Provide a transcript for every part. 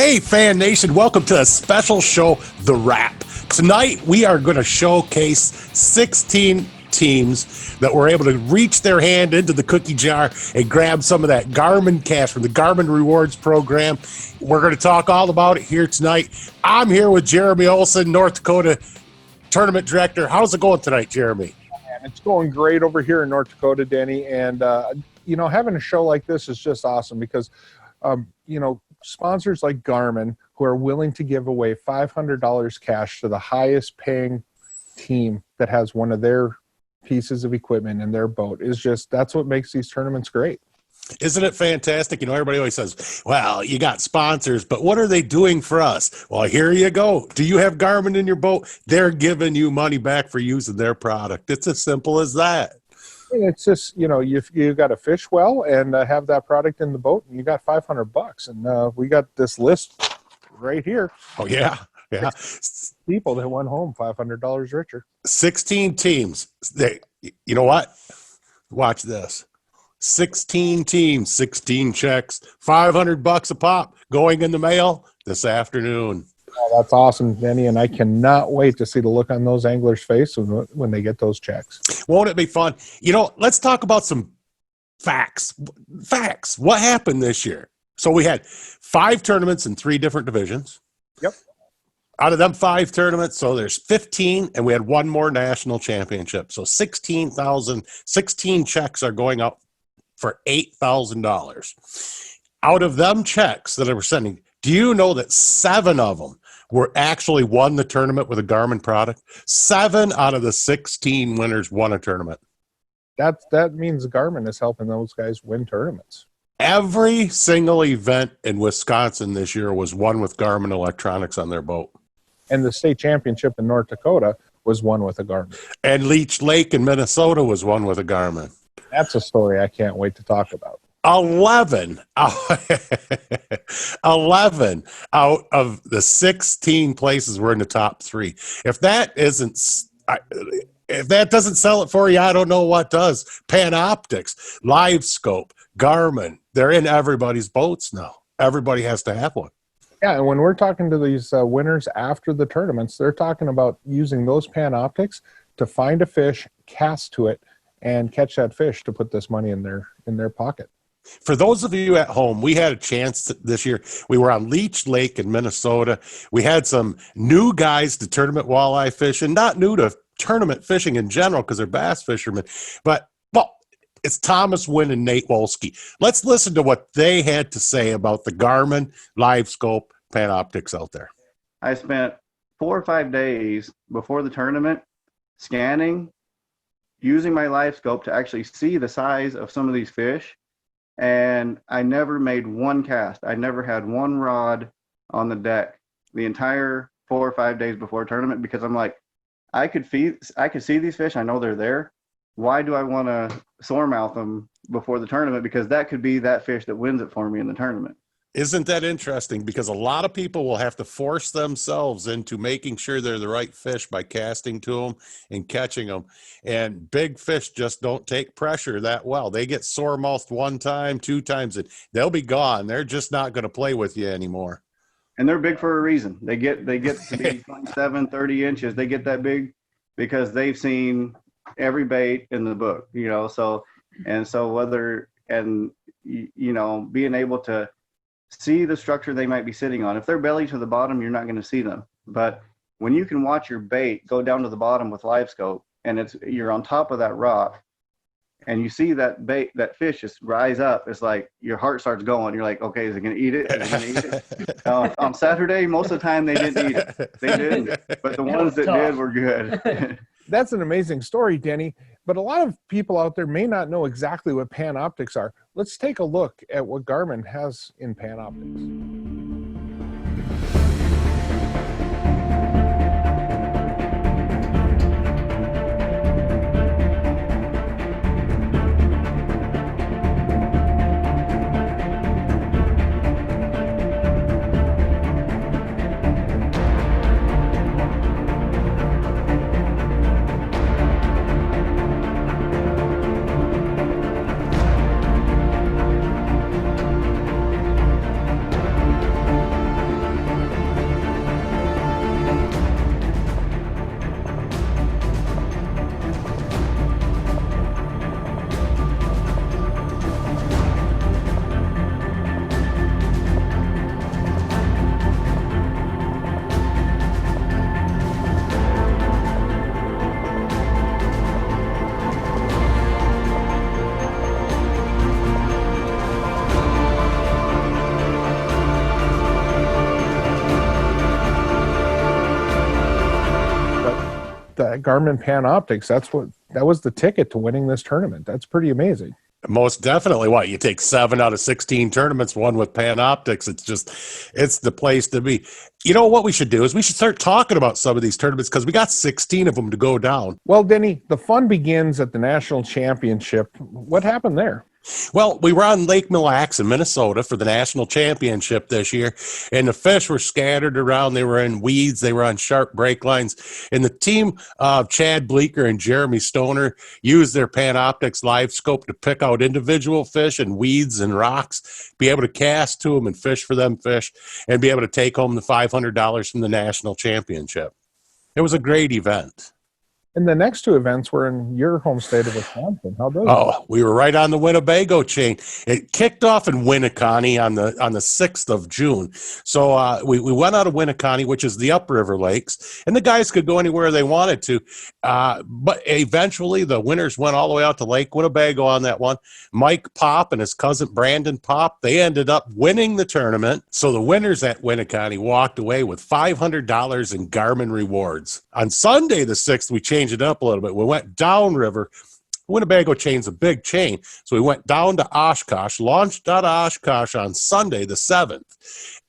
Hey, Fan Nation, welcome to a special show, The Wrap. Tonight, we are going to showcase 16 teams that were able to reach their hand into the cookie jar and grab some of that Garmin cash from the Garmin Rewards program. We're going to talk all about it here tonight. I'm here with Jeremy Olson, North Dakota Tournament Director. How's it going tonight, Jeremy? It's going great over here in North Dakota, Denny. And, having a show like this is just awesome because, sponsors like Garmin who are willing to give away $500 cash to the highest paying team that has one of their pieces of equipment in their boat that's what makes these tournaments great. Isn't it fantastic? Everybody always says, well, you got sponsors, but what are they doing for us? Well, here you go. Do you have Garmin in your boat? They're giving you money back for using their product. It's as simple as that. It's just, you got to fish well and have that product in the boat, and you got $500. And we got this list right here. Oh, yeah. Yeah. People that went home $500 richer. 16 teams. You know what? Watch this. 16 teams, 16 checks, $500 a pop going in the mail this afternoon. Oh, that's awesome, Denny, and I cannot wait to see the look on those anglers' face when they get those checks. Won't it be fun? Let's talk about some facts. Facts. What happened this year? So we had 5 tournaments in 3 different divisions. Yep. Out of them 5 tournaments, so there's 15, and we had one more national championship. So 16 checks are going up for $8,000. Out of them checks that I was sending, do you know that 7 of them were actually won the tournament with a Garmin product? 7 out of the 16 winners won a tournament. That means Garmin is helping those guys win tournaments. Every single event in Wisconsin this year was won with Garmin electronics on their boat. And the state championship in North Dakota was won with a Garmin. And Leech Lake in Minnesota was won with a Garmin. That's a story I can't wait to talk about. 11 out of the 16 places were in the top 3. If that doesn't sell it for you, I don't know what does. Panoptics, Live Scope, Garmin, they're in everybody's boats now. Everybody has to have one. Yeah, and when we're talking to these winners after the tournaments, they're talking about using those Panoptics to find a fish, cast to it, and catch that fish to put this money in their pocket. For those of you at home, we had a chance this year. We were on Leech Lake in Minnesota. We had some new guys to tournament walleye fishing, not new to tournament fishing in general because they're bass fishermen, but it's Thomas Wynn and Nate Wolski. Let's listen to what they had to say about the Garmin Live Scope Panoptics out there. I spent 4 or 5 days before the tournament scanning, using my Live Scope to actually see the size of some of these fish. And I never made one cast. I never had one rod on the deck the entire 4 or 5 days before tournament because I'm like, I could see these fish. I know they're there. Why do I want to sore mouth them before the tournament? Because that could be that fish that wins it for me in the tournament. Isn't that interesting? Because a lot of people will have to force themselves into making sure they're the right fish by casting to them and catching them. And big fish just don't take pressure that well. They get sore mouthed 1 time, 2 times, and they'll be gone. They're just not going to play with you anymore. And they're big for a reason. They get to be 27, 30 inches. They get that big because they've seen every bait in the book, so being able to see the structure they might be sitting on. If they're belly to the bottom, you're not going to see them. But when you can watch your bait go down to the bottom with Live Scope and you're on top of that rock and you see that fish just rise up, it's like your heart starts going. You're like, okay, is it going to eat it? Is it going to eat it? On Saturday, most of the time they didn't eat it. They didn't. But the ones that did were good. That's an amazing story, Denny. But a lot of people out there may not know exactly what Panoptics are. Let's take a look at what Garmin has in Panoptics. that Garmin Panoptics, that was the ticket to winning this tournament. That's pretty amazing. Most definitely. What, you take 7 out of 16 tournaments, one with Panoptics. It's the place to be. You know what we should do is we should start talking about some of these tournaments because we got 16 of them to go down. Well, Denny, the fun begins at the national championship. What happened there? Well, we were on Lake Mille Lacs in Minnesota for the national championship this year, and the fish were scattered around. They were in weeds. They were on sharp break lines. And the team of Chad Bleeker and Jeremy Stoner used their Panoptics live scope to pick out individual fish and weeds and rocks, be able to cast to them and fish for them fish, and be able to take home the $500 from the national championship. It was a great event. And the next two events were in your home state of Wisconsin. How those? Oh, we were right on the Winnebago chain. It kicked off in Winneconne on the 6th of June. So we went out of Winneconne, which is the upriver lakes, and the guys could go anywhere they wanted to. But eventually the winners went all the way out to Lake Winnebago on that one. Mike Pop and his cousin Brandon Pop, they ended up winning the tournament. So the winners at Winneconne walked away with $500 in Garmin Rewards. On Sunday the 6th, we changed it up a little bit. We went downriver. Winnebago chain's a big chain, so we went down to Oshkosh, launched out of Oshkosh on Sunday the 7th,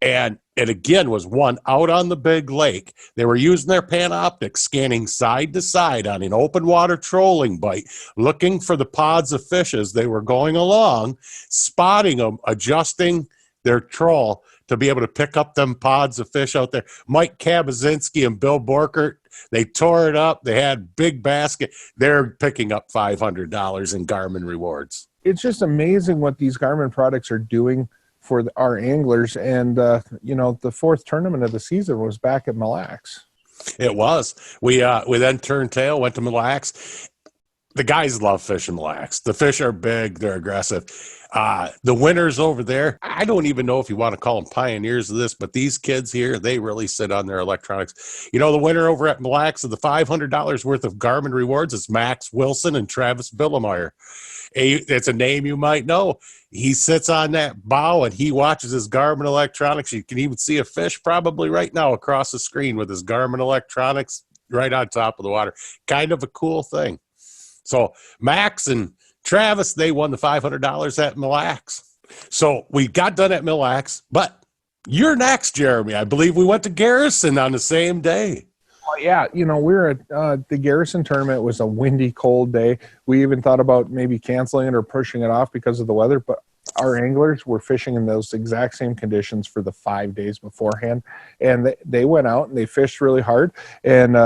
and it again was one out on the big lake. They were using their Panoptics, scanning side to side on an open water trolling bite, looking for the pods of fish as they were going along, spotting them, adjusting their troll to be able to pick up them pods of fish out there. Mike Kabazinski and Bill Borkert, they tore it up. They had big basket. They're picking up $500 in Garmin Rewards. It's just amazing what these Garmin products are doing for our anglers. And, the fourth tournament of the season was back at Mille Lacs. It was. We then turned tail, went to Mille Lacs. The guys love fishing Mille Lacs. The fish are big. They're aggressive. The winners over there, I don't even know if you want to call them pioneers of this, but these kids here, they really sit on their electronics. You know, the winner over at Mille Lacs of the $500 worth of Garmin Rewards is Max Wilson and Travis Billemeyer. It's a name you might know. He sits on that bow and he watches his Garmin electronics. You can even see a fish probably right now across the screen with his Garmin electronics right on top of the water. Kind of a cool thing. So Max and Travis, they won the $500 at Mille Lacs. So we got done at Mille Lacs, but you're next, Jeremy. I believe we went to Garrison on the same day. Oh, yeah. We were at the Garrison tournament. It was a windy, cold day. We even thought about maybe canceling it or pushing it off because of the weather, but our anglers were fishing in those exact same conditions for the 5 days beforehand. And they went out and they fished really hard. And,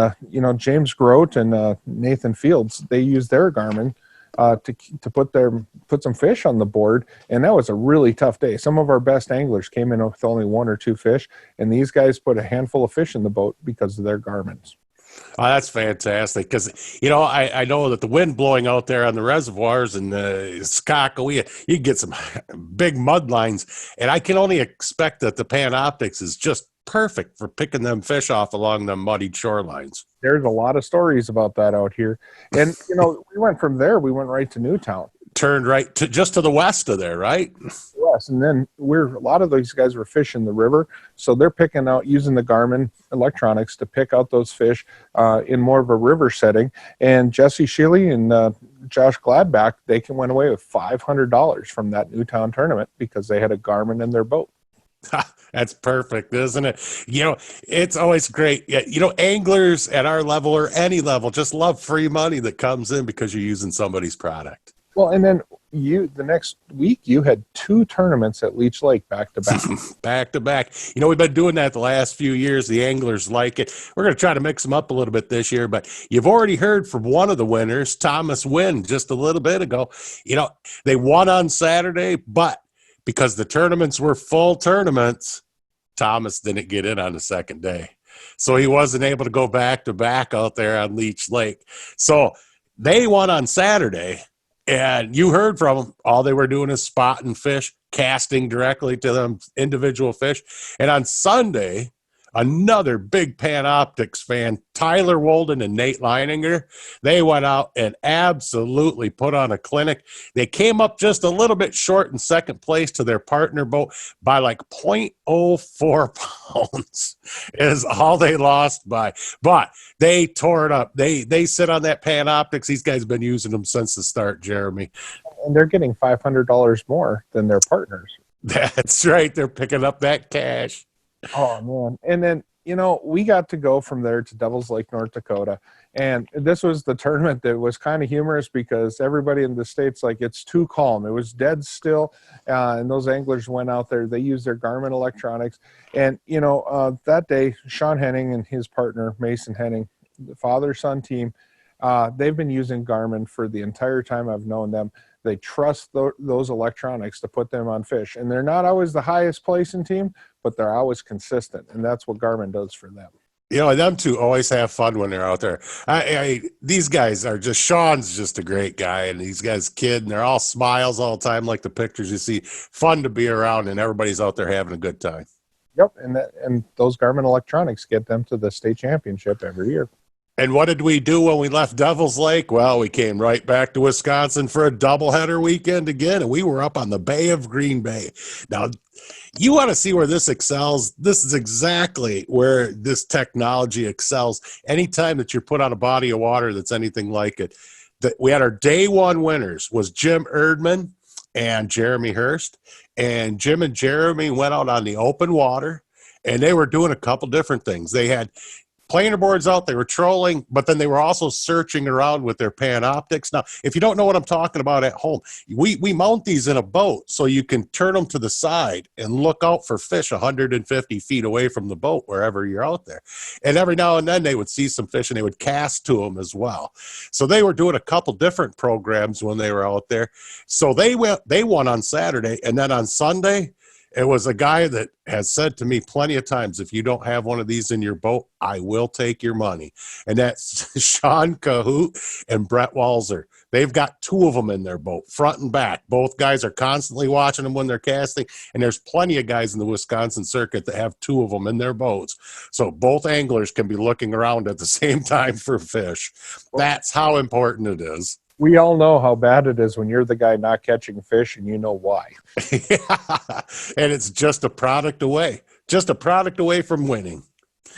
James Grote and Nathan Fields, they used their Garmin to put some fish on the board, and that was a really tough day. Some of our best anglers came in with only 1 or 2 fish, and these guys put a handful of fish in the boat because of their Garmins. Oh, that's fantastic because, I know that the wind blowing out there on the reservoirs and Skakawea, you get some big mud lines, and I can only expect that the Panoptics is just perfect for picking them fish off along the muddy shorelines. There's a lot of stories about that out here. And, we went from there, we went right to Newtown. Turned right to just to the west of there, right? Yes, and then a lot of these guys were fishing the river, so they're picking out, using the Garmin electronics to pick out those fish in more of a river setting. And Jesse Shealy and Josh Gladbach, they went away with $500 from that Newtown tournament because they had a Garmin in their boat. That's perfect, isn't it? It's always great. Anglers at our level or any level just love free money that comes in because you're using somebody's product. Well, and then the next week you had 2 tournaments at Leech Lake back to back. Back to back. We've been doing that the last few years. The anglers like it. We're going to try to mix them up a little bit this year, but you've already heard from one of the winners, Thomas Wynn, just a little bit ago. They won on Saturday, but because the tournaments were full tournaments, Thomas didn't get in on the second day. So he wasn't able to go back to back out there on Leech Lake. So they won on Saturday. And you heard from them. All they were doing is spotting fish, casting directly to them individual fish. And on Sunday, another big Panoptics fan, Tyler Walden and Nate Leininger. They went out and absolutely put on a clinic. They came up just a little bit short in second place to their partner boat by like 0.04 pounds is all they lost by. But they tore it up. They sit on that Panoptics. These guys have been using them since the start, Jeremy. And they're getting $500 more than their partners. That's right. They're picking up that cash. Oh, man. And then, you know, we got to go from there to Devil's Lake, North Dakota. And this was the tournament that was kind of humorous because everybody in the States, like, it's too calm. It was dead still. And those anglers went out there. They used their Garmin electronics. And, you know, that day, Sean Henning and his partner, Mason Henning, the father-son team, they've been using Garmin for the entire time I've known them. They trust those electronics to put them on fish. And they're not always the highest placing team, but they're always consistent. And that's what Garmin does for them. You know, them two always have fun when they're out there. These guys are just, Sean's just a great guy, and these guys kid, and they're all smiles all the time, like the pictures you see. Fun to be around, and everybody's out there having a good time. Yep, and those Garmin electronics get them to the state championship every year. And what did we do when we left Devil's Lake? Well, we came right back to Wisconsin for a doubleheader weekend again, and we were up on the Bay of Green Bay. Now, you want to see where this excels? This is exactly where this technology excels. Anytime that you're put on a body of water that's anything like it. We had our day one winners was Jim Erdman and Jeremy Hurst. And Jim and Jeremy went out on the open water, and they were doing a couple different things. They had planer boards out, they were trolling, but then they were also searching around with their Panoptics. Now, if you don't know what I'm talking about at home, we mount these in a boat so you can turn them to the side and look out for fish 150 feet away from the boat wherever you're out there. And every now and then they would see some fish and they would cast to them as well. So they were doing a couple different programs when they were out there. So they won on Saturday, and then on Sunday, it was a guy that has said to me plenty of times, if you don't have one of these in your boat, I will take your money. And that's Sean Cahoot and Brett Walzer. They've got two of them in their boat, front and back. Both guys are constantly watching them when they're casting. And there's plenty of guys in the Wisconsin circuit that have two of them in their boats. So both anglers can be looking around at the same time for fish. That's how important it is. We all know how bad it is when you're the guy not catching fish, and you know why. Yeah. And it's just a product away from winning.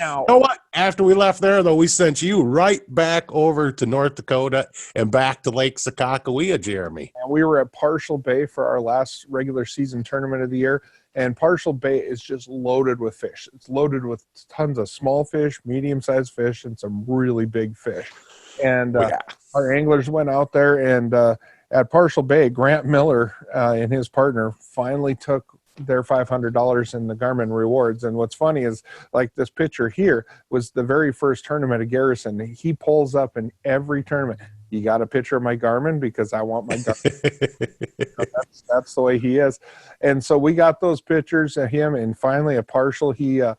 Now, You know what? After we left there, though, we sent you right back over to North Dakota and back to Lake Sakakawea, Jeremy. and we were at Partial Bay for our last regular season tournament of the year, and Partial Bay is just loaded with fish. It's loaded with tons of small fish, medium-sized fish, and some really big fish. And our anglers went out there, and at Partial Bay, Grant Miller and his partner finally took their $500 in the Garmin Rewards. And what's funny is, like, this picture here was the very first tournament of Garrison. He pulls up in every tournament. You got a picture of my Garmin because I want my Garmin. That's the way he is. And so we got those pictures of him, and finally at Partial, he got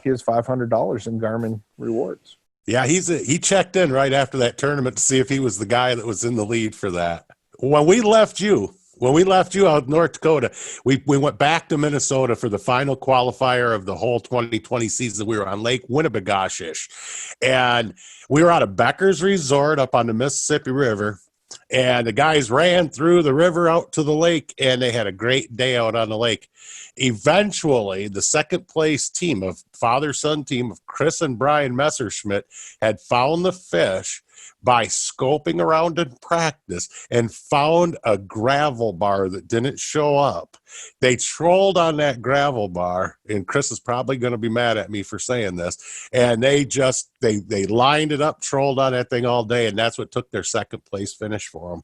his $500 in Garmin Rewards. Yeah, he checked in right after that tournament to see if he was the guy that was in the lead for that. When we left you out in North Dakota, we went back to Minnesota for the final qualifier of the whole 2020 season. We were on Lake Winnebagoshish, and we were out of Becker's Resort up on the Mississippi River. And the guys ran through the river out to the lake, and they had a great day out on the lake. Eventually, the second place team of father-son team of Chris and Brian Messerschmidt had found the fish by scoping around in practice and found a gravel bar that didn't show up. They trolled on that gravel bar, and Chris is probably going to be mad at me for saying this, and they lined it up, trolled on that thing all day, and that's what took their second place finish for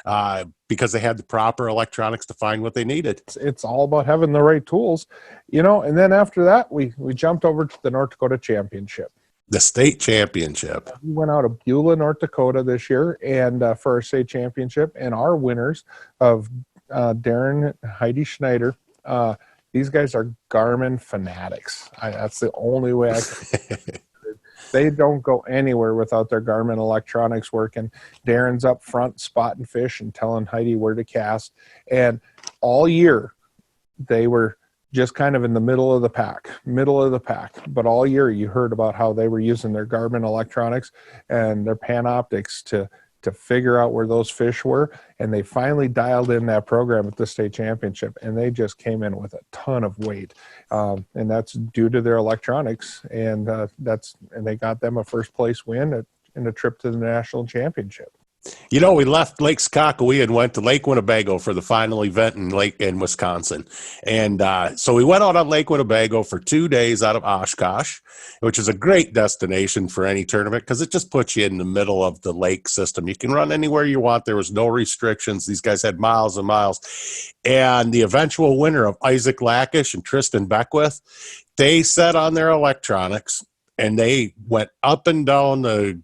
them, because they had the proper electronics to find what they needed. It's all about having the right tools, you know. And then after that, we jumped over to the North Dakota Championship. The state championship. We went out of Beulah, North Dakota this year, and for our state championship, and our winners of Darren and Heidi Schneider. These guys are Garmin fanatics. That's the only way I can. They don't go anywhere without their Garmin electronics working. Darren's up front spotting fish and telling Heidi where to cast. And all year they were just kind of in the middle of the pack. But all year you heard about how they were using their Garmin electronics and their Panoptics to figure out where those fish were. And they finally dialed in that program at the state championship, and they just came in with a ton of weight. And that's due to their electronics. And they got them a first place win in a trip to the national championship. You know, we left Lake Skakawea and went to Lake Winnebago for the final event in Wisconsin. And so we went out on Lake Winnebago for 2 days out of Oshkosh, which is a great destination for any tournament because it just puts you in the middle of the lake system. You can run anywhere you want. There was no restrictions. These guys had miles and miles. And the eventual winner of Isaac Lackish and Tristan Beckwith, they set on their electronics and they went up and down the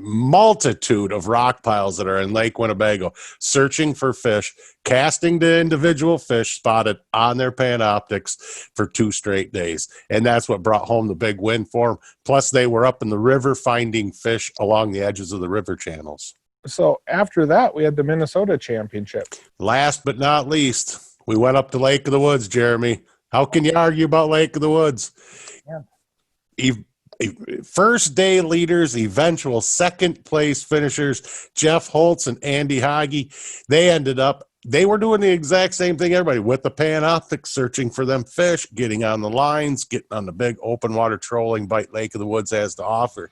multitude of rock piles that are in Lake Winnebago, searching for fish, casting to individual fish spotted on their Panoptics for 2 straight days. And that's what brought home the big win for them. Plus, they were up in the river finding fish along the edges of the river channels. So after that, we had the Minnesota Championship. Last but not least, we went up to Lake of the Woods, Jeremy. How can you argue about Lake of the Woods? Yeah. First day leaders, eventual second place finishers, Jeff Holtz and Andy Hage, they were doing the exact same thing everybody with the Panoptics, searching for them fish, getting on the lines, getting on the big open water trolling bite Lake of the Woods has to offer.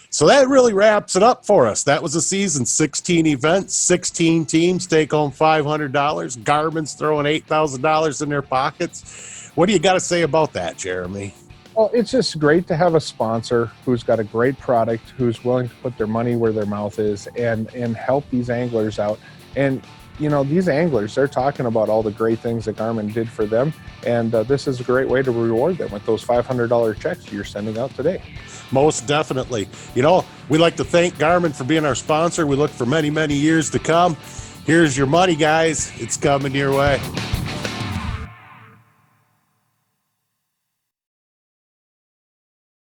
So that really wraps it up for us. That was a season, 16 events, 16 teams, take home $500. Garmin's throwing $8,000 in their pockets. What do you got to say about that, Jeremy? Well, it's just great to have a sponsor who's got a great product, who's willing to put their money where their mouth is and help these anglers out. And, you know, these anglers, they're talking about all the great things that Garmin did for them. And this is a great way to reward them with those $500 checks you're sending out today. Most definitely. You know, we'd like to thank Garmin for being our sponsor. We look for many, many years to come. Here's your money, guys. It's coming your way.